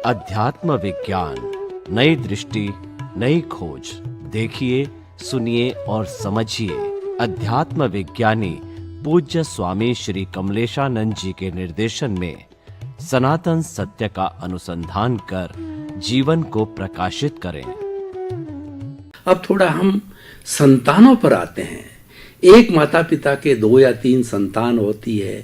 अध्यात्म विज्ञान, नई दृष्टि, नई खोज। देखिए, सुनिए और समझिए। अध्यात्म विज्ञानी पूज्य स्वामी श्री कमलेशानंद जी के निर्देशन में सनातन सत्य का अनुसंधान कर जीवन को प्रकाशित करें। अब थोड़ा हम संतानों पर आते हैं। एक माता पिता के 2 या 3 संतान होती है,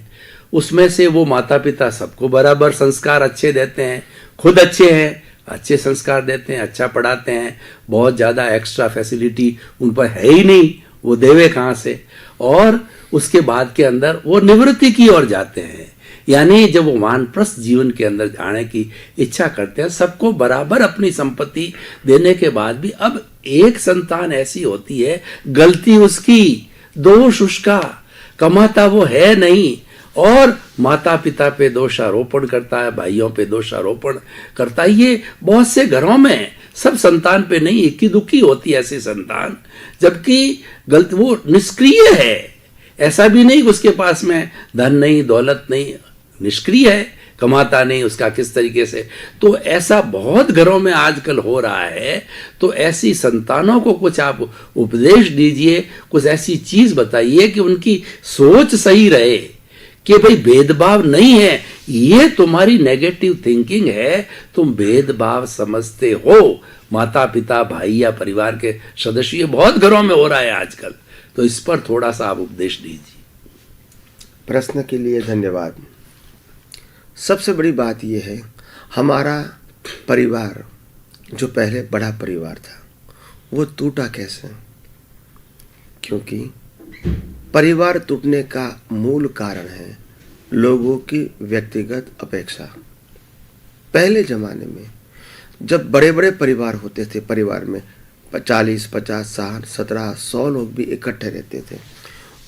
उसमें से वो माता पिता सबको बराबर संस्कार अच्छे देते हैं, खुद अच्छे हैं, अच्छे संस्कार देते हैं, अच्छा पढ़ाते हैं, बहुत ज़्यादा एक्स्ट्रा फैसिलिटी उन पर है ही नहीं, वो देवे कहाँ से। और उसके बाद के अंदर वो निवृत्ति की ओर जाते हैं, यानी जब वो वानप्रस्थ जीवन के अंदर जाने की इच्छा करते हैं, सबको बराबर अपनी संपत्ति देने के बाद भी अब एक संतान ऐसी होती है, गलती उसकी, दोष उसका, कमाता वो है नहीं, और माता पिता पे दोषारोपण करता है, भाइयों पे दोषारोपण करता है। ये बहुत से घरों में, सब संतान पे नहीं, इक्की दुखी होती है ऐसी संतान, जबकि गलती वो निष्क्रिय है। ऐसा भी नहीं उसके पास में धन नहीं, दौलत नहीं, निष्क्रिय है, कमाता नहीं, उसका किस तरीके से। तो ऐसा बहुत घरों में आजकल हो रहा है। तो ऐसी संतानों को कुछ आप उपदेश दीजिए, कुछ ऐसी चीज बताइए कि उनकी सोच सही रहे कि भाई भेदभाव नहीं है, ये तुम्हारी नेगेटिव थिंकिंग है, तुम भेदभाव समझते हो। माता पिता, भाई या परिवार के सदस्य, ये बहुत घरों में हो रहा है आजकल। तो इस पर थोड़ा सा आप उपदेश दीजिए। प्रश्न के लिए धन्यवाद। सबसे बड़ी बात यह है, हमारा परिवार जो पहले बड़ा परिवार था वो टूटा कैसे? क्योंकि परिवार टूटने का मूल कारण है लोगों की व्यक्तिगत अपेक्षा। पहले जमाने में जब बड़े बड़े परिवार होते थे, परिवार में 40, 50, 60, 17, 100 लोग भी इकट्ठे रहते थे,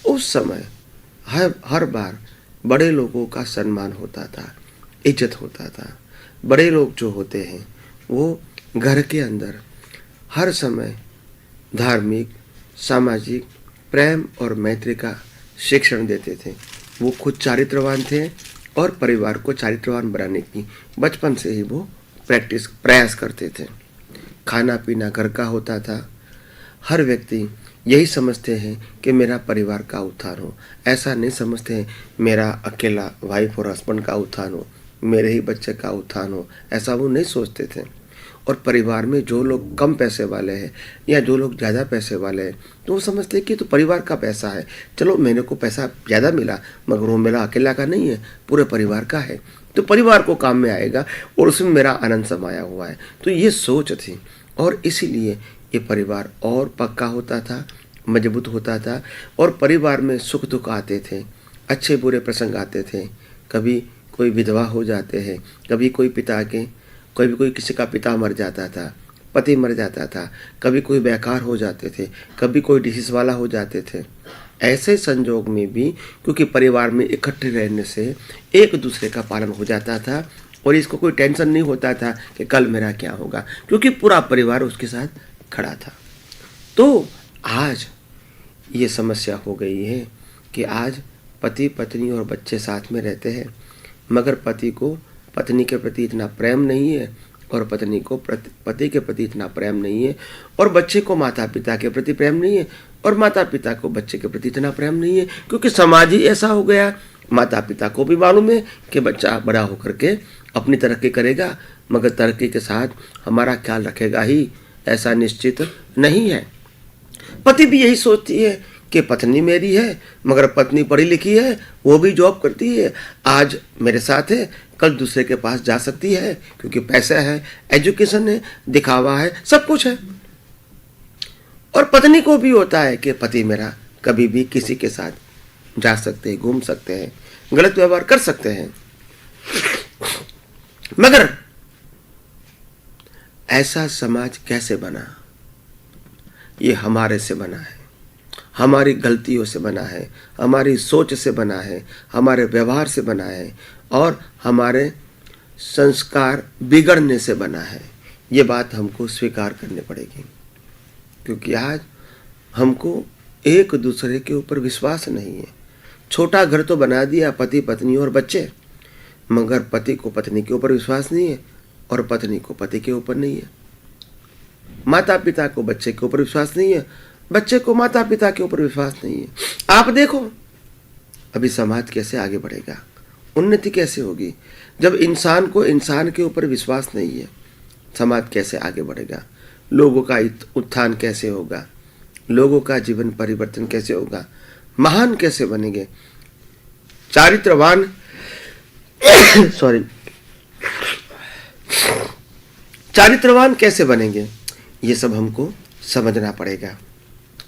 उस समय हर बार बड़े लोगों का सम्मान होता था, इज्जत होता था। बड़े लोग जो होते हैं वो घर के अंदर हर समय धार्मिक, सामाजिक प्रेम और मैत्री का शिक्षण देते थे। वो खुद चारित्रवान थे और परिवार को चारित्रवान बनाने की बचपन से ही वो प्रयास करते थे। खाना पीना घर का होता था। हर व्यक्ति यही समझते हैं कि मेरा परिवार का उत्थान हो, ऐसा नहीं समझते हैं मेरा अकेला वाइफ और हस्बैंड का उत्थान हो, मेरे ही बच्चे का उत्थान हो, ऐसा वो नहीं सोचते थे। और परिवार में जो लोग कम पैसे वाले हैं या जो लोग ज़्यादा पैसे वाले हैं, तो वो समझते हैं कि तो परिवार का पैसा है, चलो मेरे को पैसा ज़्यादा मिला मगर वो मेरा अकेला का नहीं है, पूरे परिवार का है, तो परिवार को काम में आएगा और उसमें मेरा आनंद समाया हुआ है। तो ये सोच थी और इसीलिए ये परिवार और पक्का होता था, मजबूत होता था। और परिवार में सुख दुख आते थे, अच्छे बुरे प्रसंग आते थे। कभी कोई विधवा हो जाते हैं, कभी कोई किसी का पिता मर जाता था, पति मर जाता था, कभी कोई बेकार हो जाते थे, कभी कोई डिसीज वाला हो जाते थे। ऐसे संजोग में भी क्योंकि परिवार में इकट्ठे रहने से एक दूसरे का पालन हो जाता था और इसको कोई टेंशन नहीं होता था कि कल मेरा क्या होगा, क्योंकि पूरा परिवार उसके साथ खड़ा था। तो आज ये समस्या हो गई है कि आज पति पत्नी और बच्चे साथ में रहते हैं, मगर पति को पत्नी के प्रति इतना प्रेम नहीं है और पत्नी को पति के प्रति इतना प्रेम नहीं है, और बच्चे को माता पिता के प्रति प्रेम नहीं है और माता पिता को बच्चे के प्रति इतना प्रेम नहीं है, क्योंकि समाज ही ऐसा हो गया। माता पिता को भी मालूम है कि बच्चा बड़ा होकर के अपनी तरक्की करेगा, मगर तरक्की के साथ हमारा ख्याल रखेगा ही ऐसा निश्चित नहीं है। पति भी यही सोचती है कि पत्नी मेरी है, मगर पत्नी पढ़ी लिखी है, वो भी जॉब करती है, आज मेरे साथ है, कल दूसरे के पास जा सकती है, क्योंकि पैसा है, एजुकेशन है, दिखावा है, सब कुछ है। और पत्नी को भी होता है कि पति मेरा कभी भी किसी के साथ जा सकते हैं, घूम सकते हैं, गलत व्यवहार कर सकते हैं। मगर ऐसा समाज कैसे बना? ये हमारे से बना है, हमारी गलतियों से बना है, हमारी सोच से बना है, हमारे व्यवहार से बना है और हमारे संस्कार बिगड़ने से बना है। ये बात हमको स्वीकार करनी पड़ेगी, क्योंकि आज हमको एक दूसरे के ऊपर विश्वास नहीं है। छोटा घर तो बना दिया, पति पत्नी और बच्चे, मगर पति को पत्नी के ऊपर विश्वास नहीं है, और पत्नी को पति के ऊपर नहीं है। माता पिता को बच्चे के ऊपर विश्वास नहीं है, बच्चे को माता पिता के ऊपर विश्वास नहीं है। आप देखो अभी समाज कैसे आगे बढ़ेगा, उन्नति कैसे होगी। जब इंसान को इंसान के ऊपर विश्वास नहीं है, समाज कैसे आगे बढ़ेगा, लोगों का उत्थान कैसे होगा, लोगों का जीवन परिवर्तन कैसे होगा, महान कैसे बनेंगे, चारित्रवान चारित्रवान कैसे बनेंगे, ये सब हमको समझना पड़ेगा।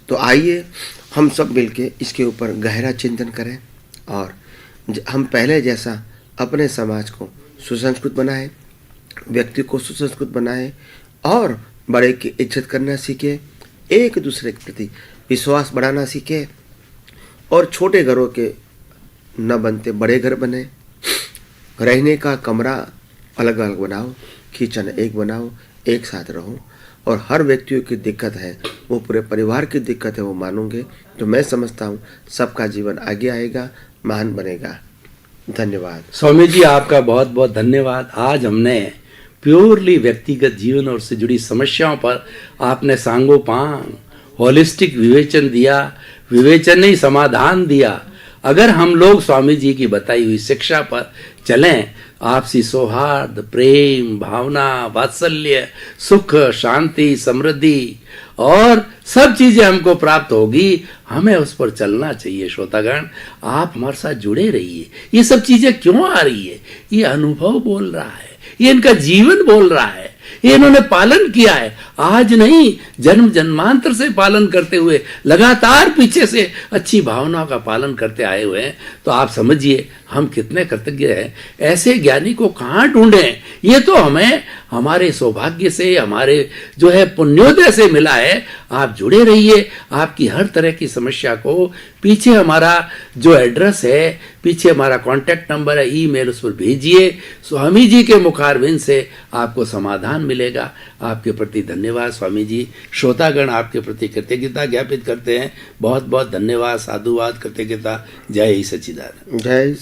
तो आइए हम सब मिलके इसके ऊपर गहरा चिंतन करें और हम पहले जैसा अपने समाज को सुसंस्कृत बनाएं, व्यक्ति को सुसंस्कृत बनाएं और बड़े की इज्जत करना सीखें, एक दूसरे के प्रति विश्वास बढ़ाना सीखें और छोटे घरों के न बनते बड़े घर बने। रहने का कमरा अलग अलग बनाओ, किचन एक बनाओ, एक साथ रहो और हर व्यक्तियों की दिक्कत है वो पूरे परिवार की दिक्कत है वो मानोगे तो मैं समझता हूँ सबका जीवन आगे आएगा, महान बनेगा। धन्यवाद स्वामी जी, आपका बहुत बहुत धन्यवाद। आज हमने प्योरली व्यक्तिगत जीवन और उससे जुड़ी समस्याओं पर आपने सांगोपांग होलिस्टिक विवेचन दिया, विवेचन नहीं समाधान दिया। अगर हम लोग स्वामी जी की बताई हुई शिक्षा पर चलें, आपसी सौहार्द, प्रेम, भावना, वात्सल्य, सुख, शांति, समृद्धि और सब चीजें हमको प्राप्त होगी। हमें उस पर चलना चाहिए। श्रोतागण, आप हमारे साथ जुड़े रहिए। ये सब चीजें क्यों आ रही है? ये अनुभव बोल रहा है, ये इनका जीवन बोल रहा है, ये इन्होंने पालन किया है। आज नहीं, जन्म जन्मांतर से पालन करते हुए लगातार पीछे से अच्छी भावनाओं का पालन करते आए हुए हैं। तो आप समझिए हम कितने कृतज्ञ हैं। ऐसे ज्ञानी को कहाँ ढूंढें? ये तो हमें हमारे सौभाग्य से, हमारे जो है पुण्योदय से मिला है। आप जुड़े रहिए। आपकी हर तरह की समस्या को पीछे हमारा जो एड्रेस है, पीछे हमारा कॉन्टैक्ट नंबर है, ईमेल, उस पर भेजिए। स्वामी जी के मुखारबिंद से आपको समाधान मिलेगा। आपके प्रति धन्यवाद स्वामी जी। श्रोतागण आपके प्रति कृतज्ञता ज्ञापित करते हैं। बहुत बहुत धन्यवाद, साधुवाद, कृतज्ञता। जय ही सच्चिदानंद। जय